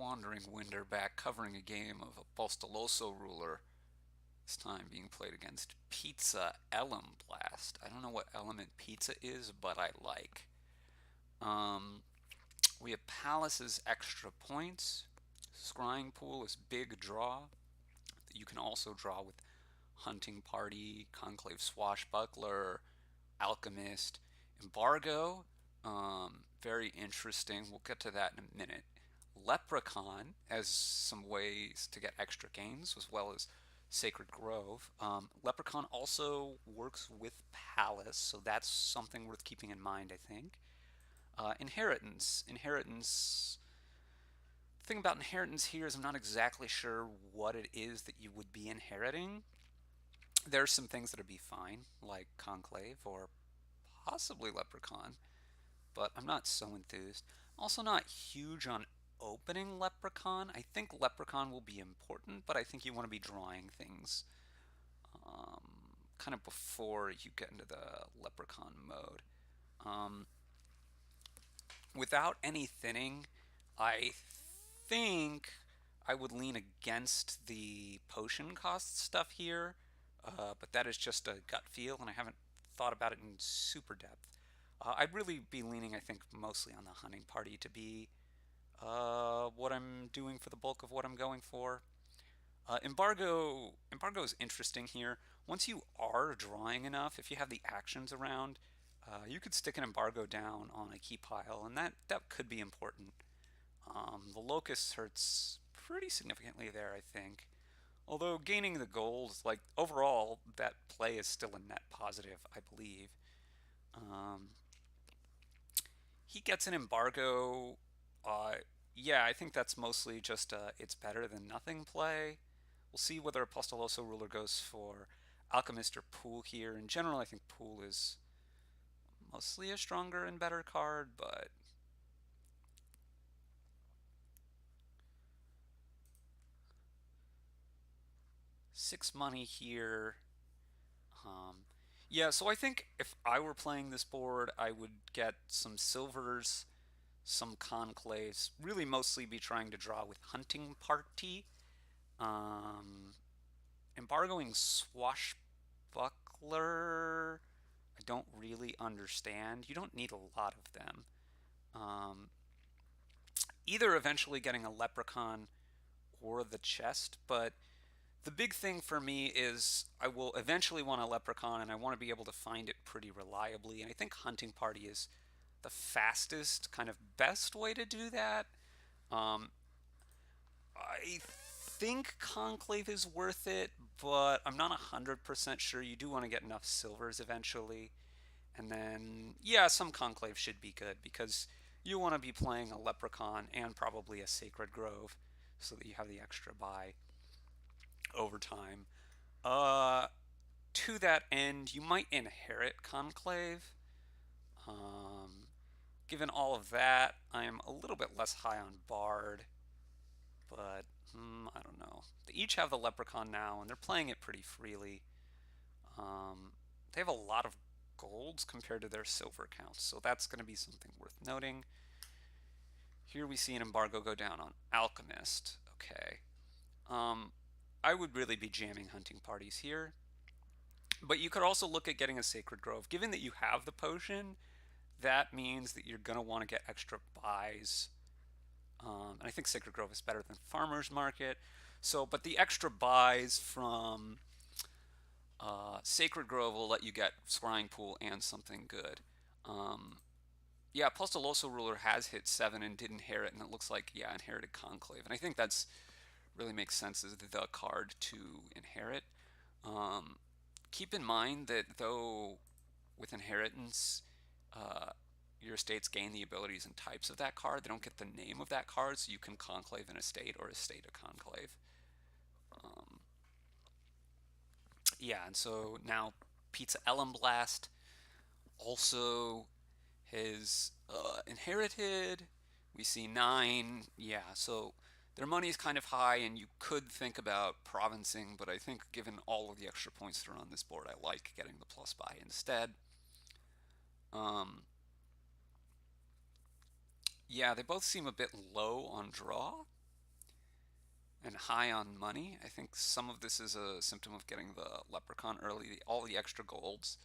WanderingWinder back covering a game of Apostolosoruler, this time being played against Pizzaelemblast. I don't know what element pizza is, but I like. Um, we have Palace's extra points. Scrying Pool is big draw. You can also draw with Hunting Party, Conclave Swashbuckler, Alchemist, Embargo. Very interesting. We'll get to that in a minute. Leprechaun as some ways to get extra gains, as well as Sacred Grove. Leprechaun also works with Palace, so that's something worth keeping in mind, I think. Inheritance. The thing about inheritance here is I'm not exactly sure what it is that you would be inheriting. There's some things that would be fine, like Conclave or possibly Leprechaun, but I'm not so enthused. Also not huge on opening Leprechaun. I think Leprechaun will be important, but I think you want to be drawing things um, kind of before you get into the Leprechaun mode. Um, Without any thinning, I think I would lean against the potion cost stuff here, but that is just a gut feel, and I haven't thought about it in super depth. I'd really be leaning, I think, mostly on the hunting party to be what I'm doing for the bulk of what I'm going for. Embargo is interesting here. Once you are drawing enough, if you have the actions around, you could stick an embargo down on a key pile, and that could be important. The locust hurts pretty significantly there, I think. Although gaining the gold, like overall, that play is still a net positive, I believe. Um, he gets an embargo. Uh, yeah, I think that's mostly just it's better than nothing play. We'll see whether Apostolosoruler goes for Alchemist or Pool here. In general, I think Pool is mostly a stronger and better card, but 6 money here. Um, yeah, so I think if I were playing this board, I would get some silvers, some conclaves, really mostly be trying to draw with Hunting Party. Um, Embargoing Swashbuckler, I don't really understand. You don't need a lot of them. Um, Either eventually getting a Leprechaun or the chest, but the big thing for me is I will eventually want a Leprechaun and I want to be able to find it pretty reliably. And I think Hunting Party is the fastest, kind of best way to do that. Um, I think Conclave is worth it, but I'm not 100% sure. You do want to get enough silvers eventually. And then, yeah, some Conclave should be good because you want to be playing a Leprechaun and probably a Sacred Grove so that you have the extra buy over time. Uh, to that end, you might inherit Conclave. Um, Given all of that, I'm a little bit less high on Bard, but I don't know. They each have the Leprechaun now, and they're playing it pretty freely. They have a lot of golds compared to their silver counts, so that's going to be something worth noting. Here we see an embargo go down on Alchemist. Okay. I would really be jamming hunting parties here. But you could also look at getting a Sacred Grove. Given that you have the potion, that means that you're going to want to get extra buys. And I think Sacred Grove is better than Farmer's Market. So, but the extra buys from Sacred Grove will let you get Scrying Pool and something good. Yeah, Apostolosoruler has hit 7 and did inherit, and it looks like, yeah, inherited Conclave. And I think that's really makes sense as the card to inherit. Um, Keep in mind that though with inheritance, uh, your estates gain the abilities and types of that card, they don't get the name of that card, so you can conclave an estate or estate a conclave. Um, yeah, and so now Pizzaelemblast also has inherited. We see 9. Yeah, so their money is kind of high, and you could think about provincing, but I think given all of the extra points that are on this board, I like getting the plus buy instead. Um, yeah, they both seem a bit low on draw. and high on money. I think some of this is a symptom of getting the leprechaun early, all the extra golds.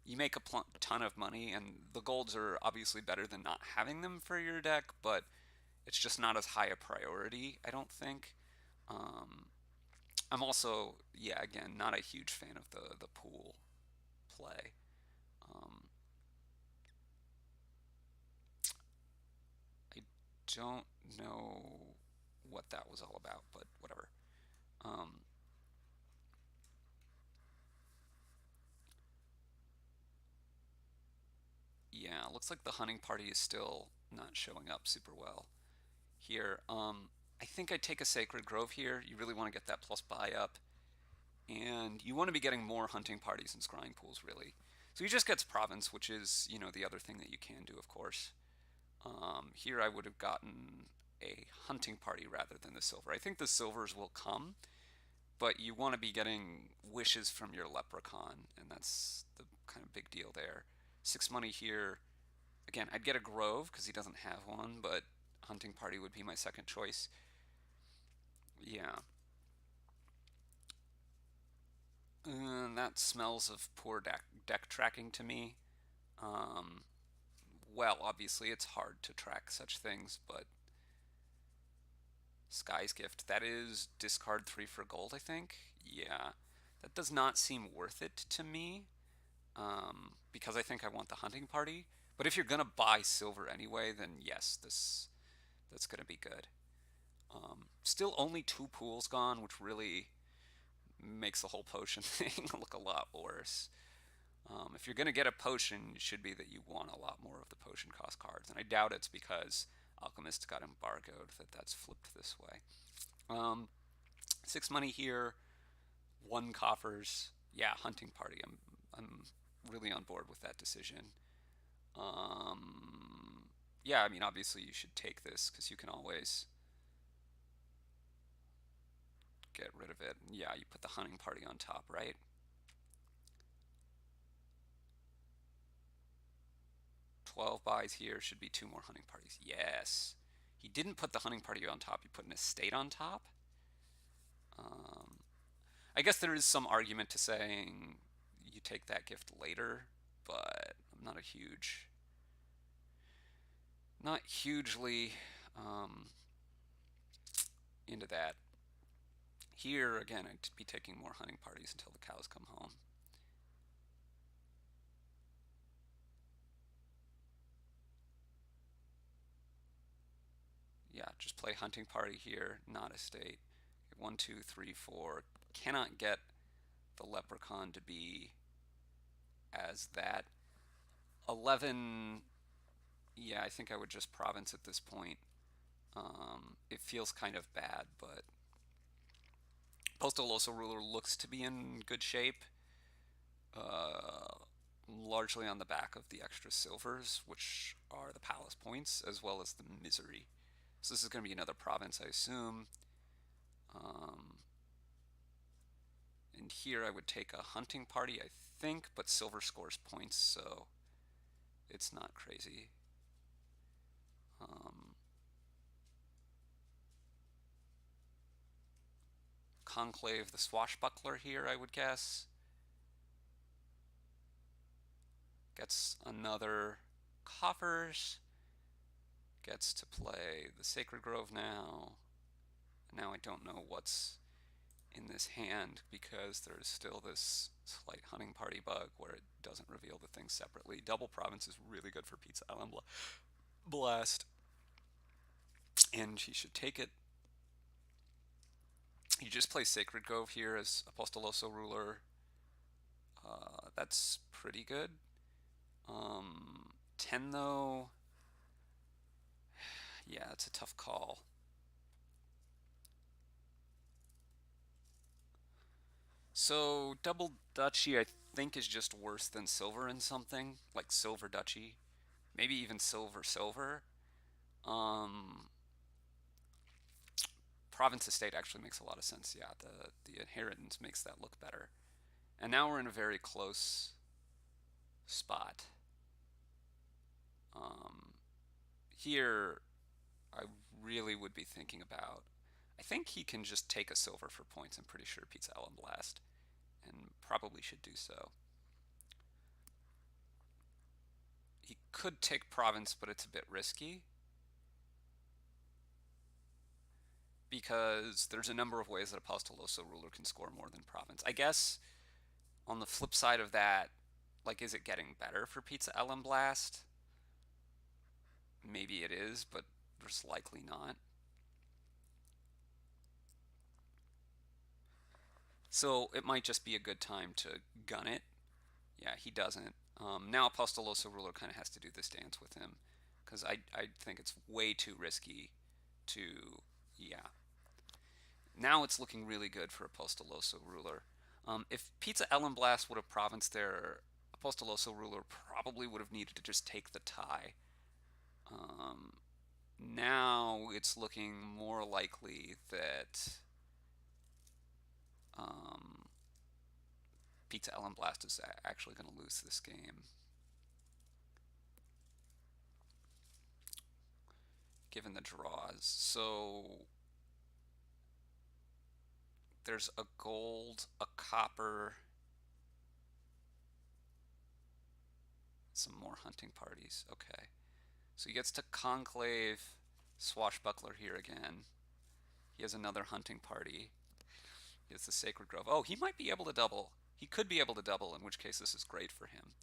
You make a ton of money, and the golds are obviously better than not having them for your deck, but it's just not as high a priority, I don't think. Um, I'm also, yeah, again, not a huge fan of the pool play. Um, I don't know what that was all about, but whatever. Um, yeah, looks like the hunting party is still not showing up super well here. I think I'd take a Sacred Grove here. You really want to get that plus buy up, and you want to be getting more hunting parties and scrying pools, really. So he just gets province, which is, the other thing that you can do, of course. Here I would have gotten a hunting party rather than the silver. I think the silvers will come, but you want to be getting wishes from your leprechaun, and that's the kind of big deal there. 6 money here. Again, I'd get a grove because he doesn't have one, but hunting party would be my second choice. Yeah. That smells of poor deck tracking to me. Um, well, obviously it's hard to track such things, but Sky's Gift, that is discard 3 for gold, I think. Yeah, that does not seem worth it to me, because I think I want the hunting party. But if you're gonna buy silver anyway, then yes, that's gonna be good. Still only 2 pools gone, which really makes the whole potion thing look a lot worse. If you're going to get a potion, it should be that you want a lot more of the potion cost cards. And I doubt it's because Alchemist got embargoed that that's flipped this way. 6 money here, 1 coffers. Yeah, hunting party. I'm really on board with that decision. Yeah, I mean, obviously you should take this because you can always get rid of it. Yeah, you put the hunting party on top, right? 12 buys here should be 2 more hunting parties. Yes. He didn't put the hunting party on top. He put an estate on top. Um, I guess there is some argument to saying you take that gift later, but I'm not hugely um, into that. Here again, I'd be taking more hunting parties until the cows come home. Yeah, just play hunting party here, not estate. 1, 2, 3, 4. Cannot get the leprechaun to be as that. 11, yeah, I think I would just province at this point. It feels kind of bad, but Apostolosoruler looks to be in good shape, uh, largely on the back of the extra silvers, which are the palace points, as well as the misery. So this is going to be another province, I assume. Um, and here I would take a hunting party, I think, but silver scores points, so it's not crazy. Um, Conclave the Swashbuckler here, I would guess. Gets another coffers. Gets to play the Sacred Grove now. Now I don't know what's in this hand because there's still this slight hunting party bug where it doesn't reveal the things separately. Double province is really good for Pizzaelemblast, and he should take it. You just play Sacred Grove here as Apostolosoruler. That's pretty good. 10 though, yeah, it's a tough call. So double duchy, I think, is just worse than silver in something like silver duchy, maybe even silver. Um, Province estate actually makes a lot of sense. Yeah, the inheritance makes that look better. And now we're in a very close spot. Um, Here, I really would be thinking about. I think he can just take a silver for points. I'm pretty sure Pizzaelemblast, and probably should do so. He could take province, but it's a bit risky because there's a number of ways that Apostolosoruler can score more than province. I guess on the flip side of that, like, is it getting better for Pizzaelemblast? Maybe it is, but there's likely not. So it might just be a good time to gun it. Yeah, he doesn't. Now Apostolosoruler kind of has to do this dance with him because I think it's way too risky to, yeah. Now it's looking really good for Apostolosoruler. If Pizzaelemblast would have province there, Apostolosoruler probably would have needed to just take the tie. Um, Now it's looking more likely that um, Pizzaelemblast is actually going to lose this game, given the draws. So there's a gold, a copper, some more hunting parties. Okay. So he gets to Conclave, Swashbuckler here again. He has another hunting party. He has the Sacred Grove. Oh, he might be able to double. He could be able to double, in which case this is great for him.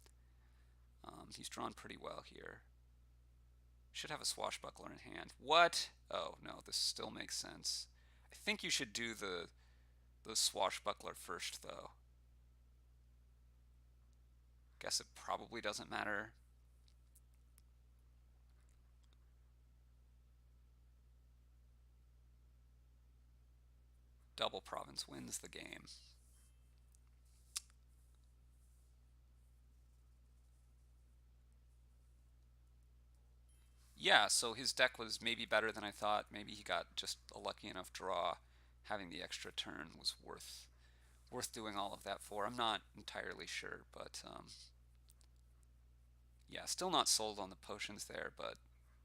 He's drawn pretty well here. Should have a Swashbuckler in hand. What? Oh, no, this still makes sense. I think you should do the Swashbuckler first, though. Guess it probably doesn't matter. Double province wins the game. Yeah, so his deck was maybe better than I thought. Maybe he got just a lucky enough draw. Having the extra turn was worth doing all of that for. I'm not entirely sure, but yeah, still not sold on the potions there, but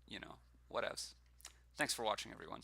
you know, whatevs. Thanks for watching, everyone.